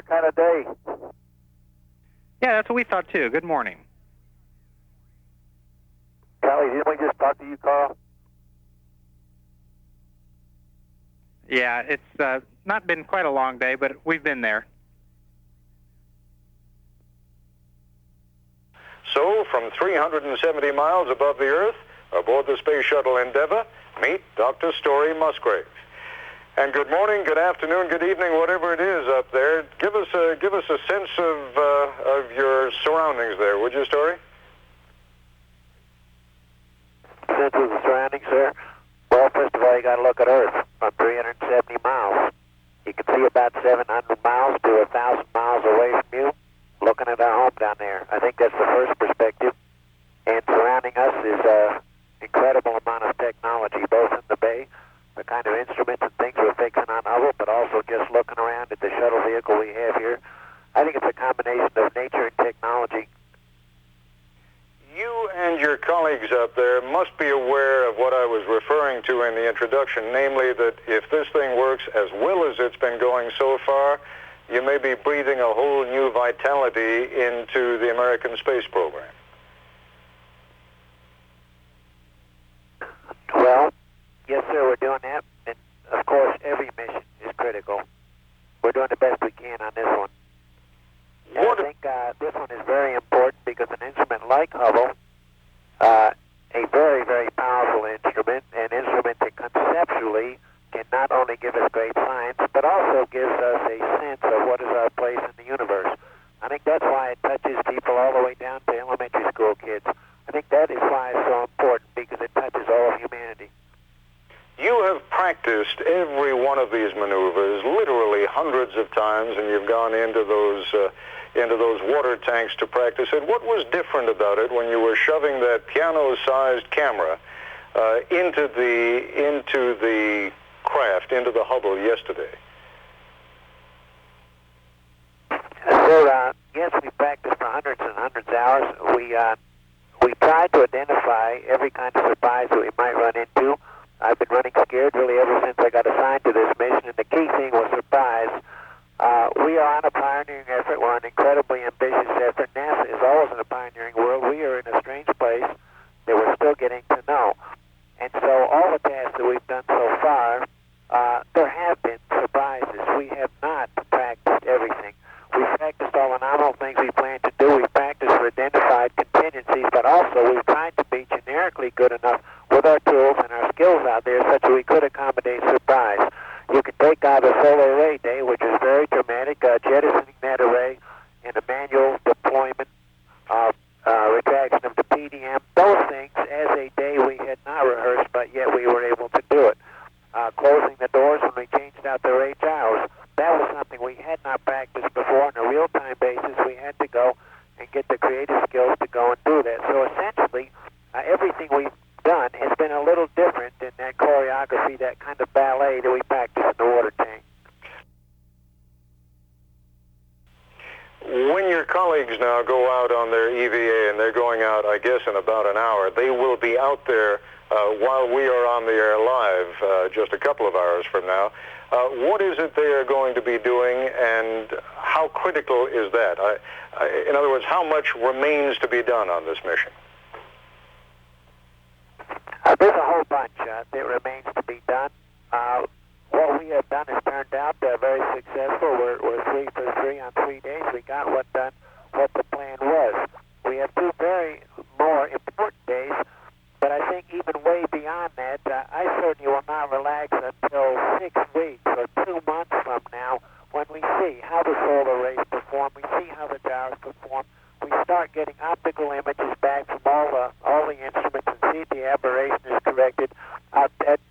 our kind of day. Yeah, that's what we thought too. Good morning. Callie, didn't we just talk to you, Carl? Yeah, it's not been quite a long day, but we've been there. So, from 370 miles above the Earth, aboard the Space Shuttle Endeavour, meet Dr. Story Musgrave. And good morning, good afternoon, good evening, whatever it is up there. Give us a sense of your surroundings there, would you, Story? Sense of the surroundings, sir? Well, first of all, you got to look at Earth from 370 miles. You can see about 700 miles to 1,000 miles away from you, looking at our home down there. I think that's the first perspective. And surrounding us is an incredible amount of technology, both in the bay, the kind of instruments and things we're fixing on Hubble, but also just looking around at the shuttle vehicle we have here. I think it's a combination of nature and technology. You and your colleagues up there must be aware of what I was referring to in the introduction, namely that if this thing works as well as it's been going so far, you may be breathing a whole new vitality into the American space program. Well, yes, sir, we're doing that. And, of course, every mission is critical. We're doing the best we can on this one. And I think this one is very important because an instrument like Hubble, a very, very powerful instrument, an instrument that conceptually can not only give us great science, but also gives us a sense of what is our place in the universe. I think that's why it touches people all the way down to elementary school kids. I think that is why it's so important, because it touches all of humanity. You have practiced every one of these maneuvers literally hundreds of times, and you've gone into those water tanks to practice it. What was different about it when you were shoving that piano-sized camera into the craft, into the Hubble yesterday? So, yes, we practiced for hundreds and hundreds of hours. We tried to identify every kind of surprise that we might run into. I've been running scared really ever since I got assigned to this mission, and the key thing was surprise. We are on a pioneering effort. We're on an incredibly ambitious effort. NASA is always in a pioneering world. We are in a strange place that we're still getting to know. And so all the tasks that we've done so far, there have been surprises. We have not practiced everything. We've practiced all the nominal things we plan to do. We've practiced for identified contingencies, but also we've tried to be generically good enough with our tools and our skills out there such that we could accommodate surprise. You can take out a solar array day, which is very dramatic, jettisoning that array in a manual deployment, retraction of the PDM. Those things, as a day we had not rehearsed, but yet we were able to do it. Closing the doors when we changed out the array gyros. That was something we had not practiced before. On a real-time basis, we had to go and get the creative skills to go and do that. So essentially, everything we've done has been a little different than that choreography, that kind of ballet that we practice in the water tank. When your colleagues now go out on their EVA, and they're going out, I guess, in about an hour, they will be out there while we are on the air live just a couple of hours from now. What is it they are going to be doing, and how critical is that? In other words, how much remains to be done on this mission? There's a whole bunch that remains to be done. What we have done has turned out very successful. We're 3 for 3 on 3 days. We got what the plan was. We have 2 very more important days, but I think even way beyond that, I certainly will not relax until 6 weeks or 2 months from now when we see how the solar rays perform, we see how the gyros perform, we start getting optical images back from all the instruments and see if the aberration is corrected.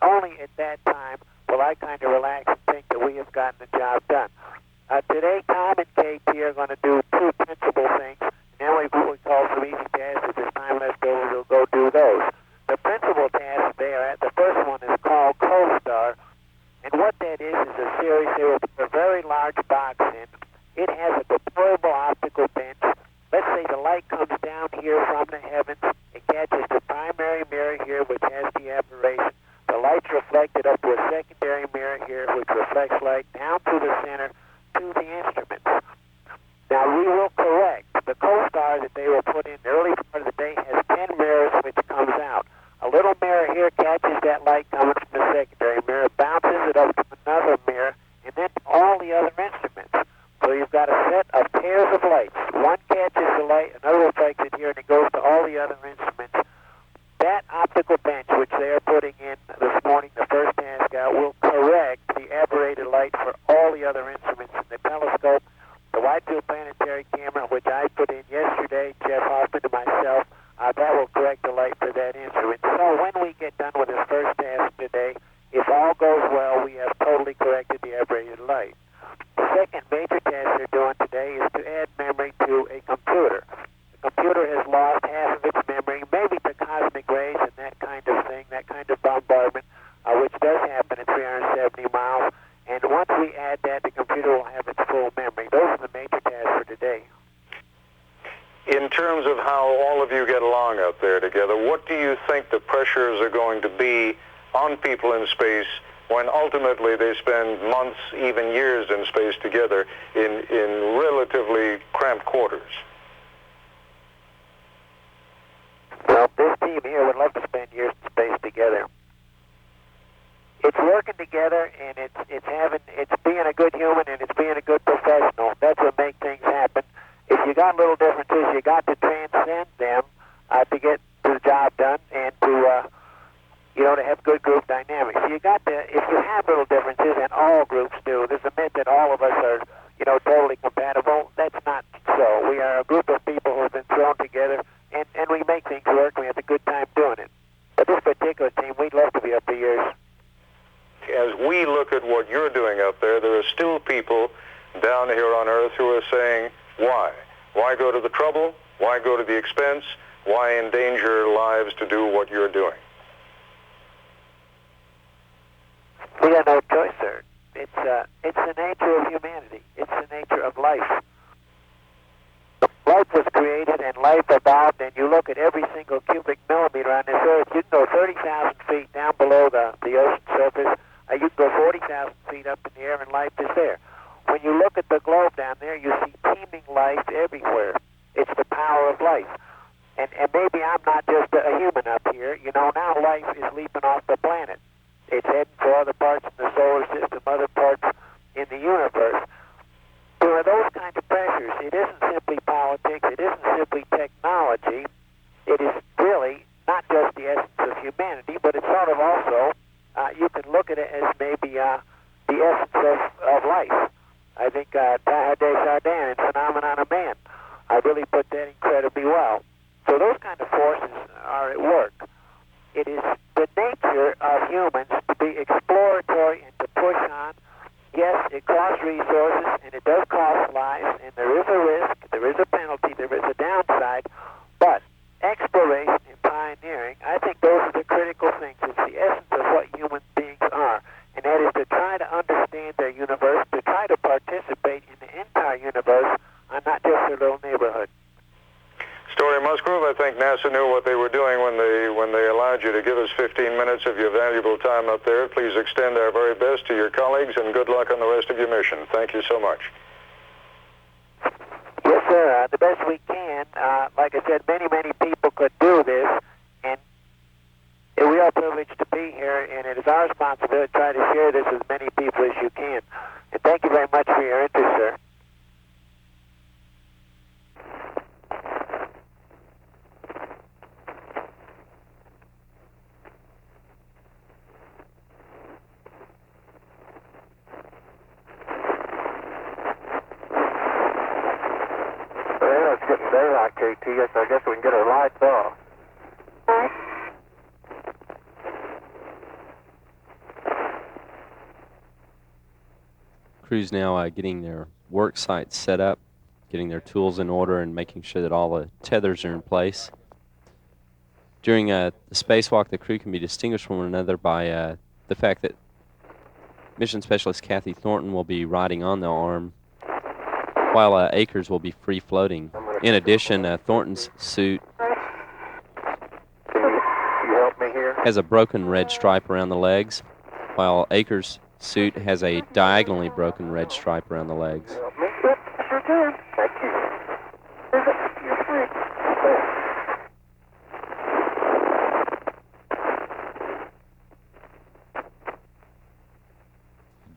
Only at that time will I kind of relax and think that we have gotten the job done. Today, Tom and KT are going to do 2 principal things, and then we call some easy tasks. If there's time left over, we'll go do those. The principal task there, the first one is called COSTAR, and what that is a series. They will put a very large box in. It has a deployable optical bench. Let's say the light comes down here from the heavens. It catches the primary mirror here, which has the aberration. The light's reflected up to a secondary mirror here, which reflects light down through the center to the instruments. we will correct. The COSTAR that they will put in the early part of the day has 10 mirrors which comes out. A little mirror here catches that light coming from the secondary mirror, bounces it up to another mirror, and then to all the other instruments. So you've got a set of pairs of lights. One catches the light, another reflects it here, and it goes to all the other instruments. That optical bench, which they are putting in this morning, the first task out, will correct the aberrated light for all the other instruments in the telescope. The wide field planetary camera, which I put in yesterday, Jeff Hoffman and myself, that will correct the light for that instrument. So when we get done with this first task today, if all goes well, we have totally corrected the aberrated light. The second major task they're doing today is to add memory to a computer. The computer has lost half of its memory, maybe to cosmic rays and that kind of thing, that kind of bombardment, which does happen at 370 miles. And once we add that, the computer will have its full memory. Those are the major tasks for today. In terms of how all of you get along out there together, what do you think the pressures are going to be on people in space when ultimately they spend months, even years in space together in relatively cramped quarters? Well, this team here would love to spend years in space together. It's working together, and it's being a good human, and it's being a good professional. That's what makes things happen. If you got little differences, you got to transcend them to get the job done and to have good group dynamics. So you got to, if you have little differences, and all groups do, there's a myth that all of us are, totally compatible. That's not so. We are a group of people who have been thrown together, and we make things work. We have a good time doing it. But this particular team, we'd love to be up for years. As we look at what you're doing out there, there are still people down here on Earth who are saying, why? Why go to the trouble? Why go to the expense? Why endanger lives to do what you're doing? We got no choice, sir. It's the nature of humanity. It's the nature of life. Life was created and life evolved, and you look at every single cubic millimeter on this Earth, you can go 30,000 feet down below the ocean surface. You can go 40,000 feet up in the air, and life is there. When you look at the globe down there, you see teeming life everywhere. It's the power of life. And maybe I'm not just a human up here. Now life is leaping off the planet. It's heading for other parts in the solar system, other parts in the universe. There are those kinds of pressures. It isn't simply politics. It isn't simply technology. It is really not just the essence of humanity, but it's sort of also, you can look at it as maybe the essence of life. I think Teilhard de Chardin in Phenomenon of Man, I really put that incredibly well. So those kind of forces are at work. It is the nature of humans to be exploratory and to push on. Yes, it costs resources, and it does cost lives, and there is a risk, there is a penalty, there is a downside, but exploration and pioneering, I think those are the critical things. It's the essence of what human beings are, and that is to try to understand their universe, to try to participate in the entire universe, and not just their little neighborhood. Story Musgrave, I think NASA knew what they were doing when they allowed you to give us 15 minutes of your valuable time up there. Please extend our very best to your colleagues, and good luck on the rest of your mission. Thank you so much. Yes, sir. The best we can. Like I said, many people could do this, and we are privileged to be here, and it is our responsibility to try to share this with as many people as you can. And thank you very much for your interest, sir. It's getting daylight, KT, so I guess we can get our lights off. Crew's now getting their work sites set up, getting their tools in order, and making sure that all the tethers are in place. During the spacewalk, the crew can be distinguished from one another by the fact that Mission Specialist Kathy Thornton will be riding on the arm, while Akers will be free-floating. In addition, Thornton's suit has a broken red stripe around the legs, while Akers' suit has a diagonally broken red stripe around the legs. Sure can. Thank you.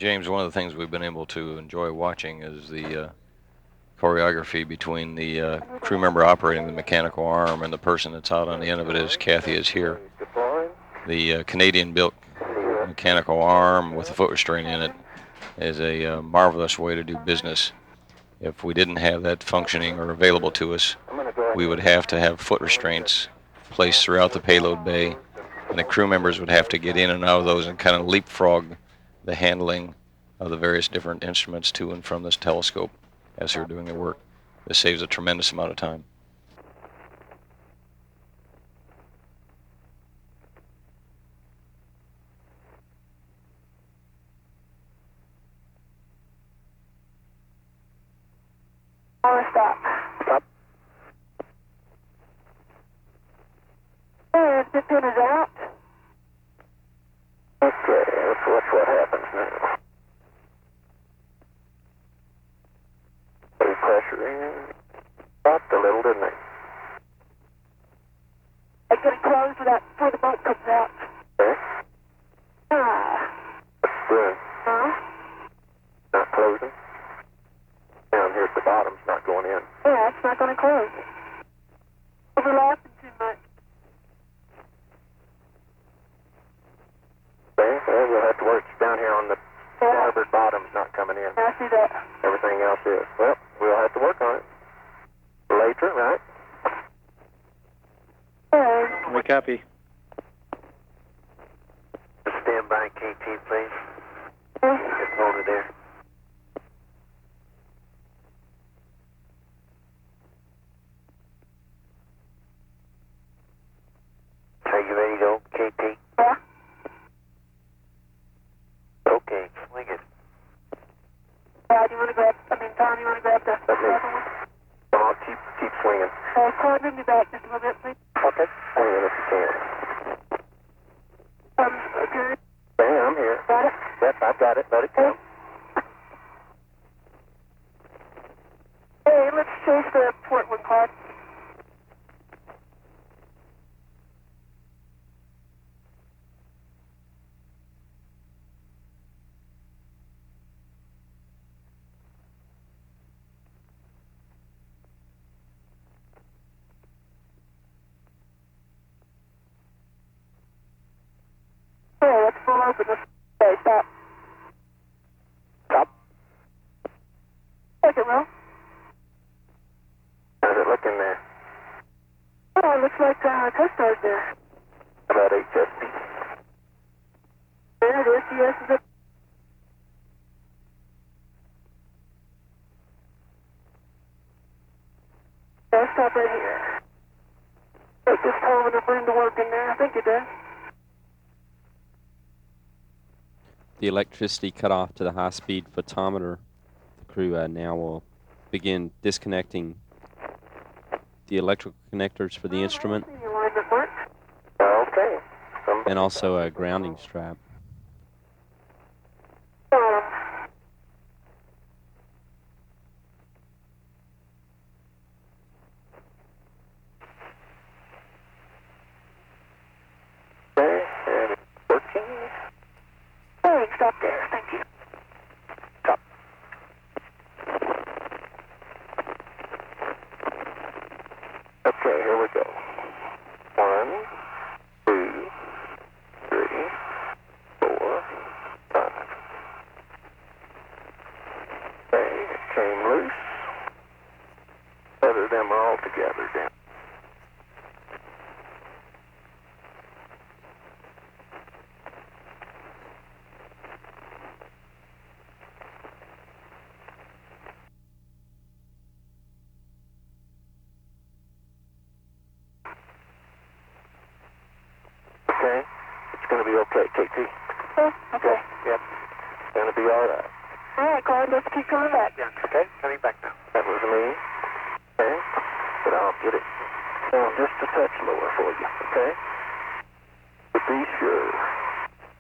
James, one of the things we've been able to enjoy watching is the choreography between the crew member operating the mechanical arm and the person that's out on the end of it, as Kathy is here. The Canadian-built mechanical arm with a foot restraint in it is a marvelous way to do business. If we didn't have that functioning or available to us, we would have to have foot restraints placed throughout the payload bay, and the crew members would have to get in and out of those and kind of leapfrog the handling of the various different instruments to and from this telescope as they're doing their work. This saves a tremendous amount of time. Stop. Stop. And the pin is out. Okay, let's watch what happens now. Little pressure in. Dropped a little, didn't it? I get it closed before the bolt comes out. Okay. What's it doing? Not closing. Down here at the bottom's not going in. Yeah, it's not going to close. Overlapping too much. Okay, well, we'll have to work down here on the starboard bottom's not coming in. I see that. Everything else is. Well, we'll have to work on it. Later, right? Okay. We copy. Stand by, KT, please. Okay. Just hold it there. Are you ready to go, KT? Yeah. Okay, swing it. Tom, you want to grab the other one? I'll keep swinging. Claude, bring me back just a little bit, please. Okay. Swing it if you can. Okay. Okay, I'm here. Got it? Yep, I've got it. Let it go. Hey, let's chase the port one, Claude. Okay, let's pull open this. Okay, stop. Stop. Take it, Will. How's it looking there? Oh, it looks like COSTAR's there. How about HSP? There it is. Yes, is it? Yeah, stop right here. Take this home and bring the work in there. I think it does. The electricity cut off to the high-speed photometer. The crew now will begin disconnecting the electrical connectors for the instrument The alignment works. Okay. and also a grounding strap. Okay, and it's working. Hey, stop there. Thank you. Stop. Okay, here we go. 1, 2, 3, 4, 5. Okay, it came loose. Feather them all together down. Okay, it's going to be okay, KT. Okay. Yep, it's going to be all right. All right, Claude, let's keep coming back. Yeah, okay, coming back now. That was me. Okay, but I'll get it down just a touch lower for you, okay? To be sure.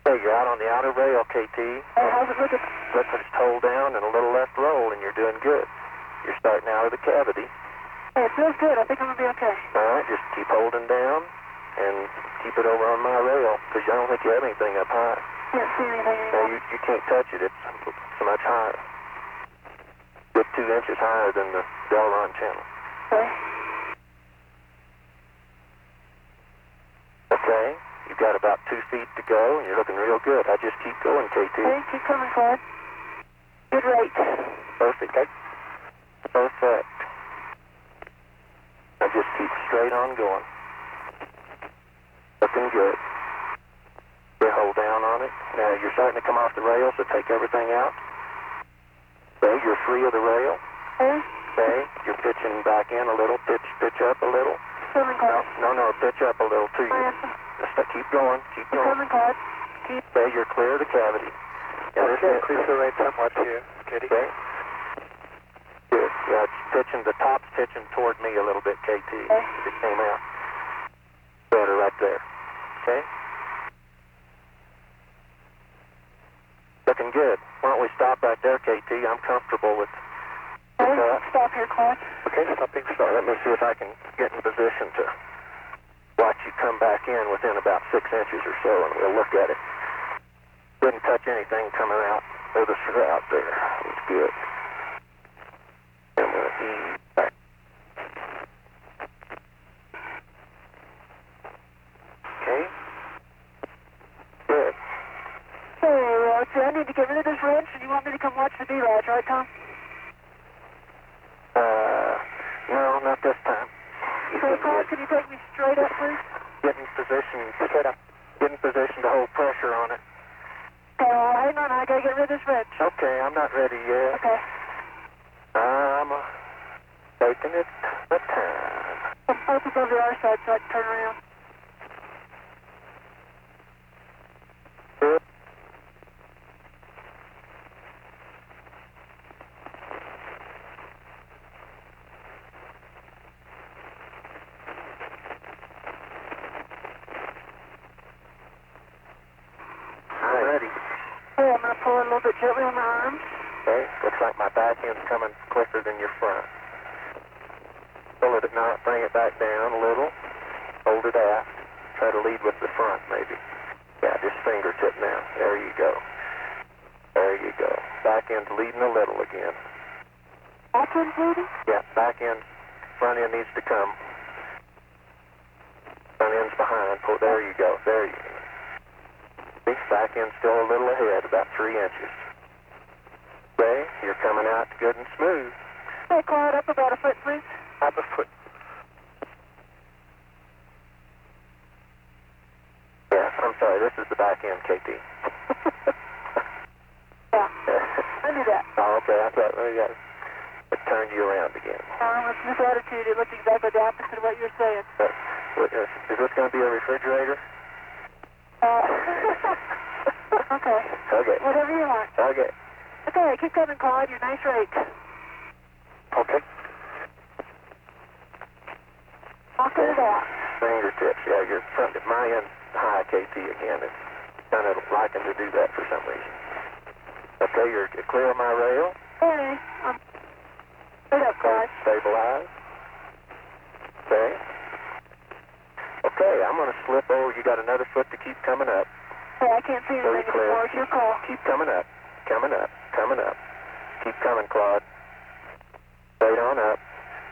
Hey, you're out on the outer rail, KT. Hey, how's it looking? Let's just hold down and a little left roll, and you're doing good. You're starting out of the cavity. Hey, it feels good. I think I'm going to be okay. All right, just keep holding down and keep it over on my rail, because I don't think you have anything up high. Can't see anything No, anymore. you can't touch it. It's so much higher. It's 2 inches higher than the Delron channel. Okay. Okay, you've got about 2 feet to go, and you're looking real good. I just keep going, KT. Okay, keep coming, Claude. Good rate. Perfect. Perfect. I just keep straight on going. Looking good. You hold down on it. Now you're starting to come off the rail, so take everything out. Okay, you're free of the rail. Okay. Okay, you're pitching back in a little. Pitch up a little. Coming, Claude. No, pitch up a little too. Just keep going. Keep Keep going. coming, Claude. Keep. Okay, you're clear of the cavity. Okay, increase the rate somewhat here, Katie. Okay. Good. Yeah, it's pitching, the top's pitching toward me a little bit, KT. It came out. Better right there. Okay? Looking good. Why don't we stop right there, KT? I'm comfortable with Okay, that. stop here, Claude. Okay, stopping start. Let me see if I can get in position to watch you come back in within about 6 inches or so, and we'll look at it. Didn't touch anything coming out of the shroud there. It was good. I'm going to ease back. Okay. Good. Hey, I need to get rid of this wrench, and you want me to come watch the B-latch, right, Tom? No, not this time. Okay, Claude, can you take me straight up, please? Get in position. Straight up. Get in position to hold pressure on it. Okay, well, hang on, I gotta get rid of this wrench. Okay, I'm not ready yet. Okay. I'm taking it the time. I'm both above the R side so I can turn around. Good. I'm ready. Okay, I'm gonna pull it a little bit gently on my arms. Okay, looks like my back end's coming quicker than your front. Pull it at night, bring it back down a little. Hold it aft. Try to lead with the front, maybe. Yeah, just fingertip now. There you go. There you go. Back end's leading a little again. Back end, leading? Yeah, back end. Front end needs to come. Front end's behind. Pull, there you go. There you go. See, back end's still a little ahead, about 3 inches. Okay, you're coming out good and smooth. Hey, Claude, up about a foot, please. Up a foot. Yeah, I'm sorry, this is the back end, KT. Yeah, I knew that. Oh, okay, I thought, well, yeah, it turned you around again. With this attitude, it looked exactly the opposite of what you're saying. Is this going to be a refrigerator? Okay. Okay. Whatever you want. Okay. Okay, keep coming, Claude. You're nice rate. Okay. I'll cut it out. Fingertips, yeah, your front, my end high, KT again. It's kind of liking to do that for some reason. Okay, you're clear of my rail. Hey, I'm straight up, Claude. Stabilize. Okay. Okay, I'm going to slip over. You got another foot to keep coming up. Hey, I can't see anything anymore. It's your call. Keep coming up. Coming up. Coming up. Keep coming, Claude. Straight on up.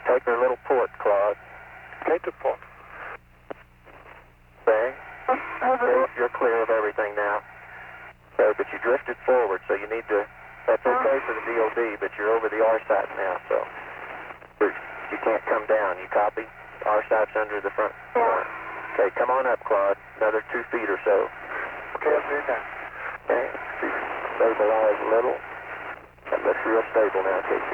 Take her little port, Claude. Take the port. Okay. You're clear of everything now. Okay, but you drifted forward, so you need to... That's okay for the DOD, but you're over the R side now, so... You can't come down. You copy? R side's under the front. Yeah. Okay, come on up, Claude. Another 2 feet or so. Okay, I'm doing that. Okay. Stabilize a little. That looks real stable now, KT.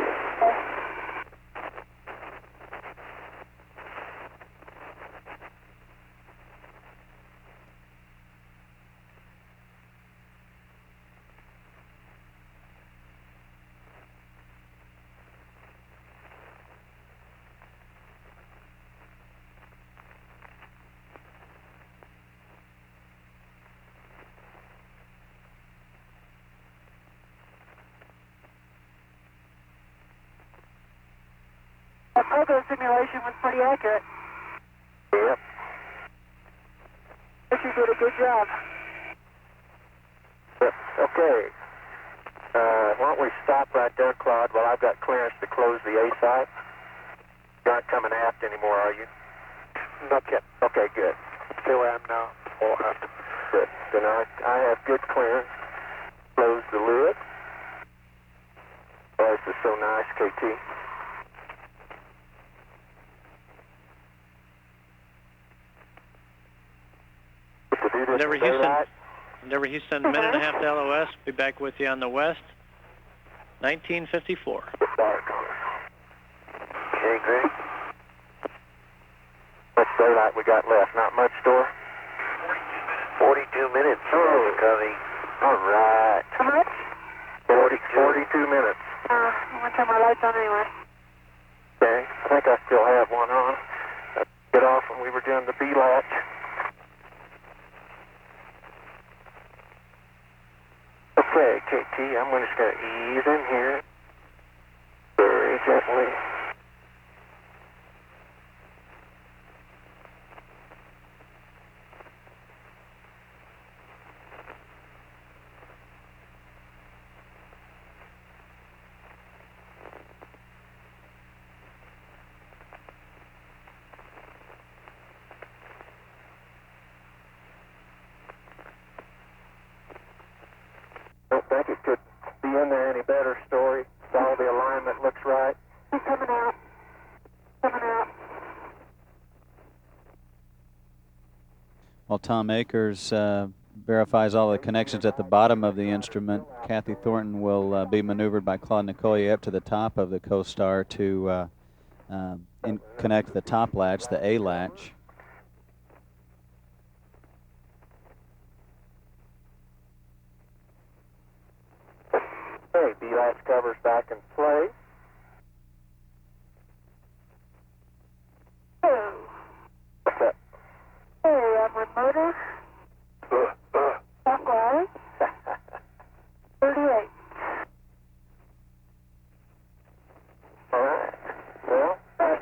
The program simulation was pretty accurate. Yep. I think you did a good job. Okay. Why don't we stop right there, Claude, while I've got clearance to close the A site? You're not coming aft anymore, are you? Not yet. Okay, good. Stay where I am now. All aft. Good. Then I have good clearance. Close the lid. Oh, this is so nice, KT. Endeavour Houston, minute and a half to LOS. Be back with you on the west. 1954. Okay, Greg. Much daylight we got left? Not much, Store? 42 minutes. Oh, Covey. All right. How much? 42 minutes. I'm going to turn my lights on anyway. Okay. I think I still have one on. I get off when we were doing the B latch. Okay, KT, I'm just going to ease in here very gently. Don't think it could be in there any better, Story. All the alignment looks right. He's coming out. Coming out. While Tom Akers verifies all the connections at the bottom of the instrument, Kathy Thornton will be maneuvered by Claude Nicollier up to the top of the COSTAR to connect the top latch, the A latch. Okay, B-latch covers back in place. Oh. What's that? Hey, I'm with motor. Clockwise. 38. All right. Well,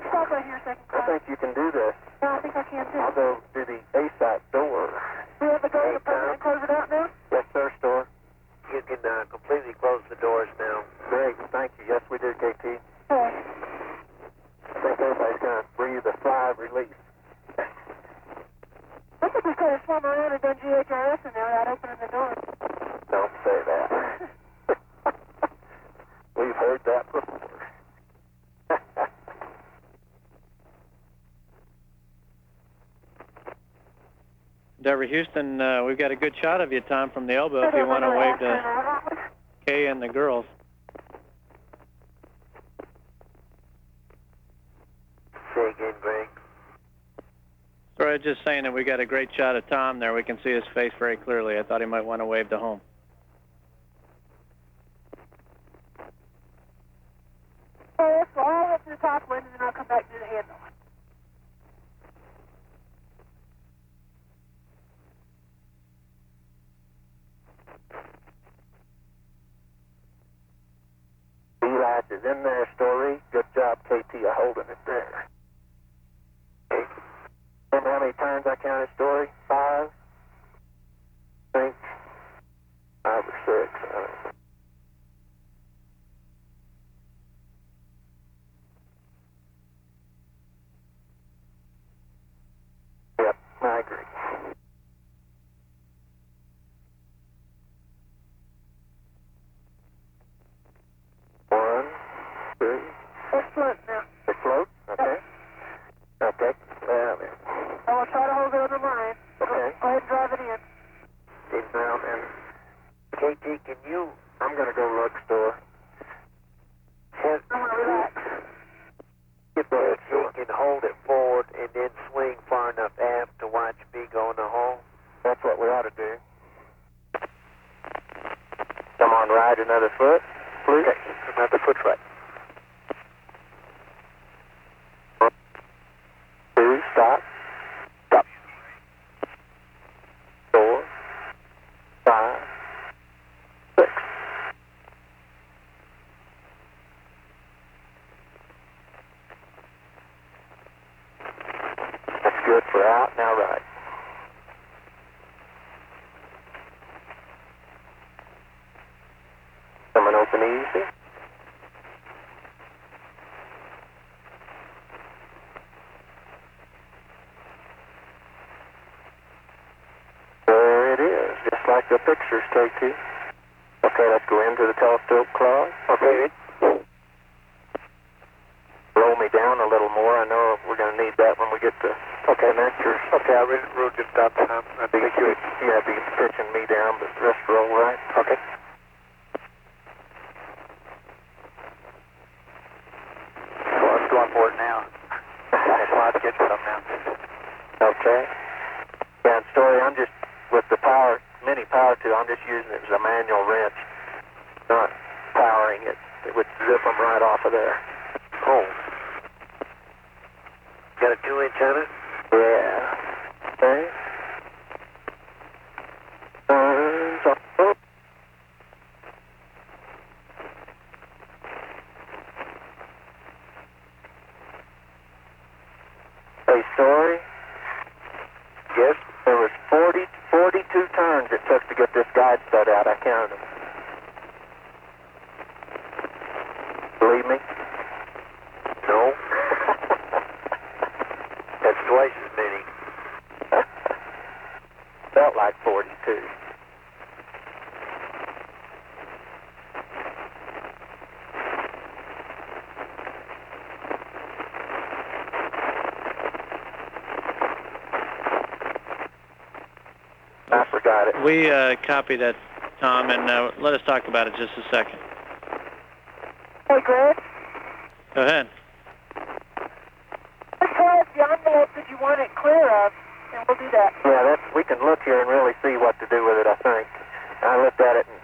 Stop right here a second, I think you can do this. No, I think I can too. I'll go to the A-site door. Do you have to go to the front and close it out now? Yes, sir, Store. You can completely close the doors now. Great, thank you. Yes, we did, KT. Okay. I think everybody's going to breathe a sigh of relief. I think we could have swum around and done GHRS in there without opening the door. Don't say that. We've heard that before. Endeavour Houston, we've got a good shot of you, Tom, from the elbow if you want to wave to Kay and the girls. Say again, Greg. So I was just saying that we got a great shot of Tom there. We can see his face very clearly. I thought he might want to wave to home. Okay, so I'll up to the top one and then I'll come back to the handle. B-latch is in there, Story. Good job, KT, of holding it there. Okay. Remember how many times I counted, Story? 5? I think 5 or 6. Yep, I agree. One, two. Excellent now. It floats? Okay. Okay. Well, then. I will try to hold the other line. Okay. Go ahead and drive it in. Keep down and KT, can you... I'm going to go look, Store. I'm going to relax. Get there, You Store. can hold it forward and then swing far enough aft to watch me go in the hole. That's what we ought to do. Come on, ride another foot, please. Okay, another foot right. 1, 2, stop. Stop. 4, 5, 6. That's good for out, now right. Open easy. There it is, just like the pictures, KT. Okay, let's go into the telescope, Claude. Okay. Roll me down a little more. I know we're going to need that when we get to connectors. Okay, I wrote it down. I think you be pitching me down, but the rest roll right. Okay. Well, let's go on board now. Claude's getting some now. Okay. Yeah, and Story, I'm just, with the power, mini power tool, I'm just using it as a manual wrench, not powering it. It would zip them right off of there. Oh. Got a 2-inch on it? Yeah. Okay. Hey, Story? Yes? There was 42 turns it took to get this guide stud out. I counted them. Believe me? No. That's twice as many. Felt like 42. I forgot it. We copied that, Tom, and let us talk about it just a second. Hey, Greg. Go ahead. Just tell us the envelope that you want it clear of, and we'll do that. Yeah, we can look here and really see what to do with it, I think. I looked at it and...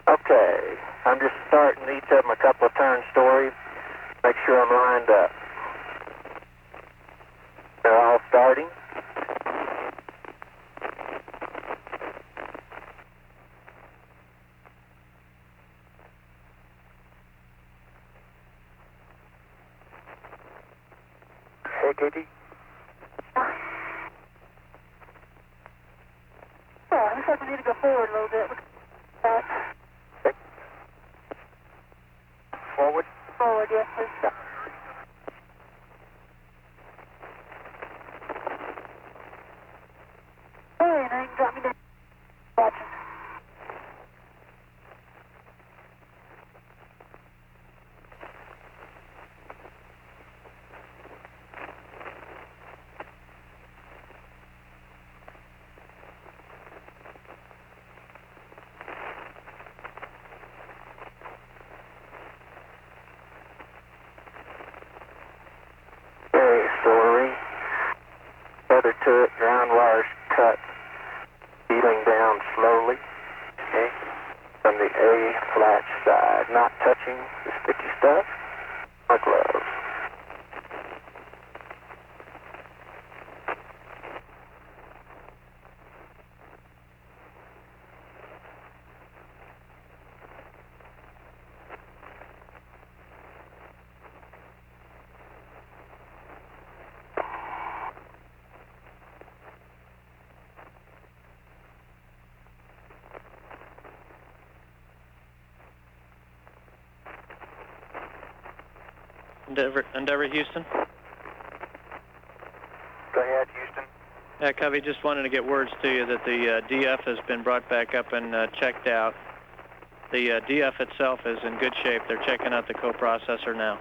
Okay, I'm just starting each of them a couple of turn stories. Make sure I'm lined up. They're all starting. Hey, Katie? Yeah, looks like we need to go forward a little bit. Forward? Forward, yes, please. Hey, now you can drop me down. Watching. Story. Feather to it, ground wires cut, feeling down slowly. Okay. From the A flat side, not touching the sticky stuff. My gloves. Endeavour Houston. Go ahead, Houston. Yeah, Covey, just wanted to get words to you that the DF has been brought back up and checked out. The DF itself is in good shape. They're checking out the coprocessor now.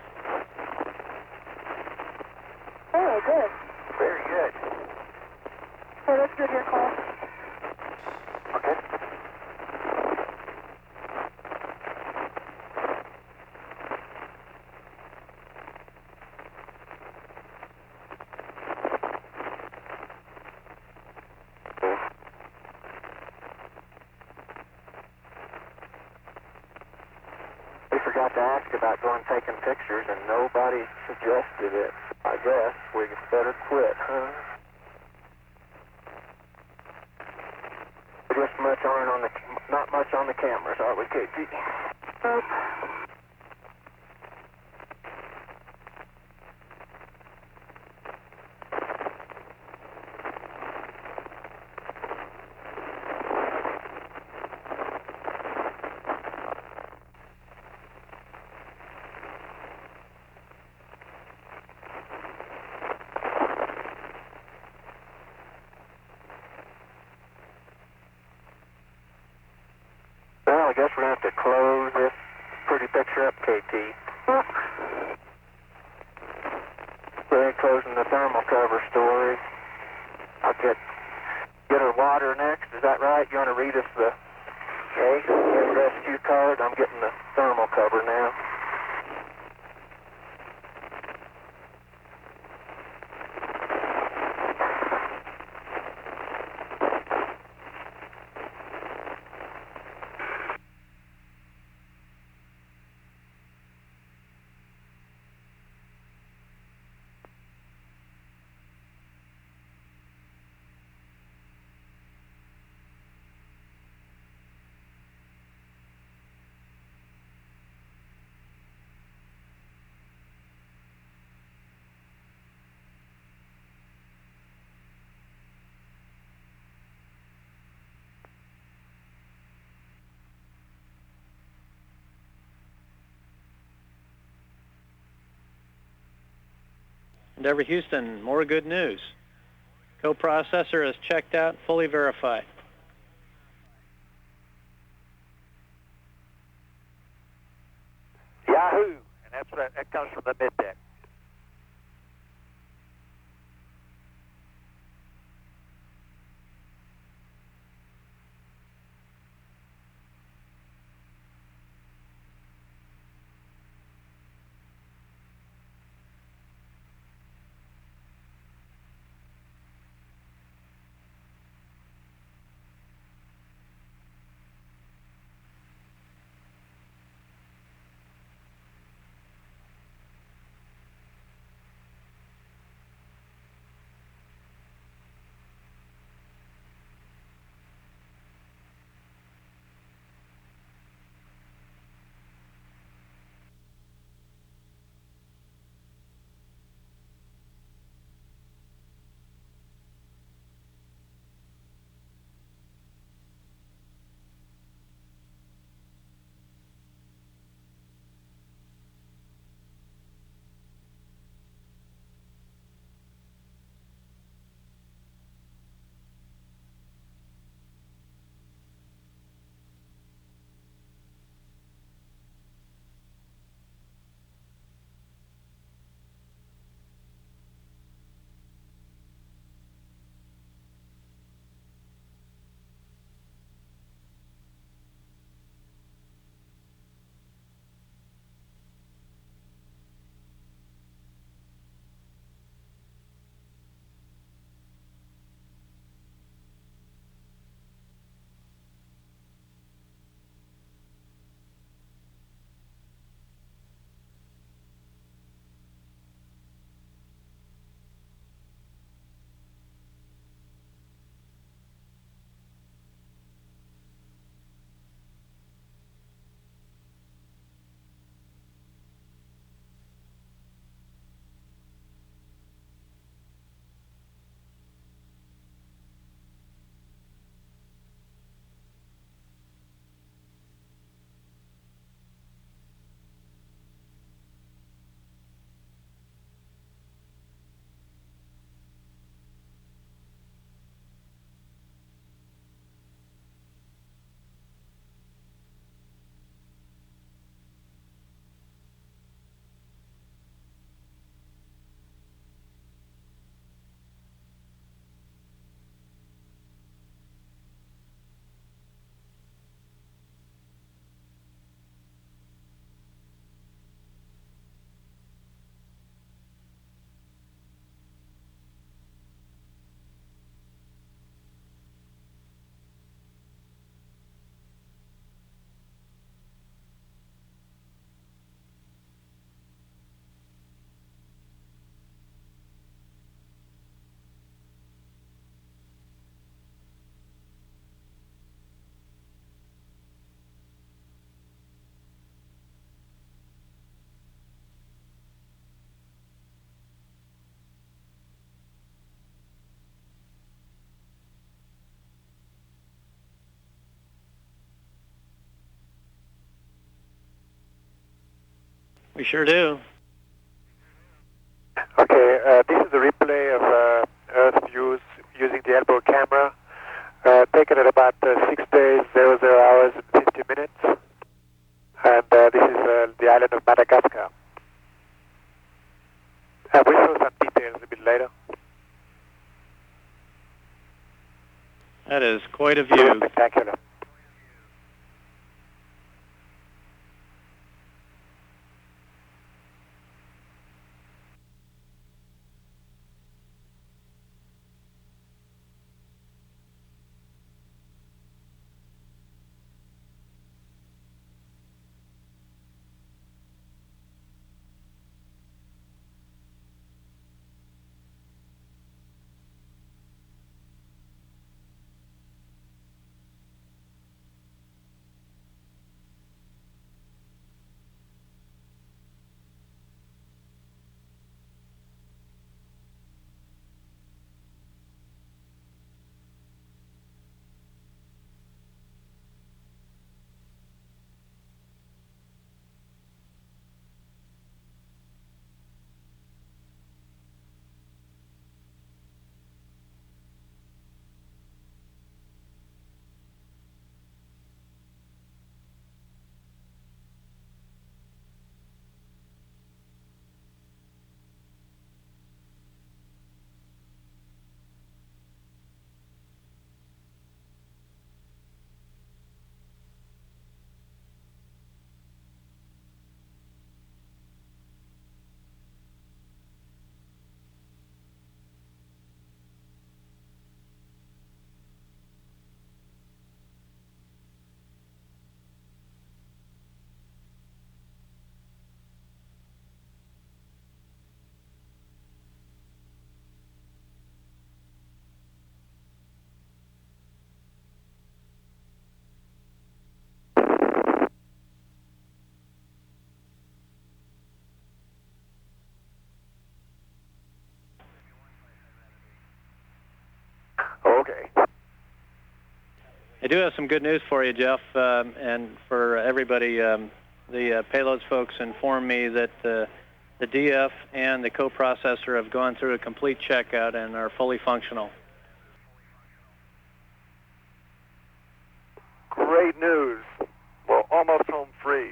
Oh, good. Very good. Hey, that's good here, Claude. Okay. We forgot to ask about going taking pictures, and nobody suggested it. I guess we better quit, huh? Just not much on the cameras, are we, KT? Nope. guess we're going to have to close this pretty picture up, KT. We're closing the thermal cover story. I'll get her water next. Is that right? You want to read us the rescue card? I'm getting the thermal cover now. Endeavour Houston, more good news. Coprocessor is checked out, fully verified. Yahoo! And that comes from the middeck. We sure do. Okay, this is the replay of Earth views using the elbow camera, taken at about 6 days, 00 hours, and 50 minutes. And this is the island of Madagascar. We'll show some details a bit later. That is quite a view. Spectacular. Okay. I do have some good news for you, Jeff, and for everybody. The payloads folks informed me that the DF and the coprocessor have gone through a complete checkout and are fully functional. Great news. We're almost home free.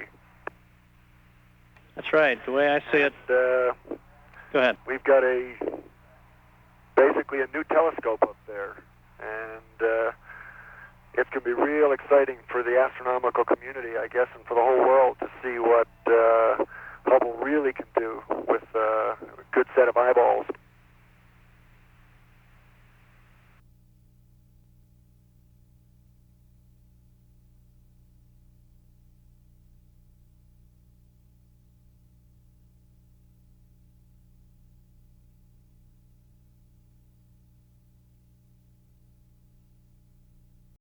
That's right. The way I see it. Go ahead. We've got basically a new telescope up there, and it's going to be real exciting for the astronomical community, I guess, and for the whole world to see what Hubble really can do with a good set of eyeballs.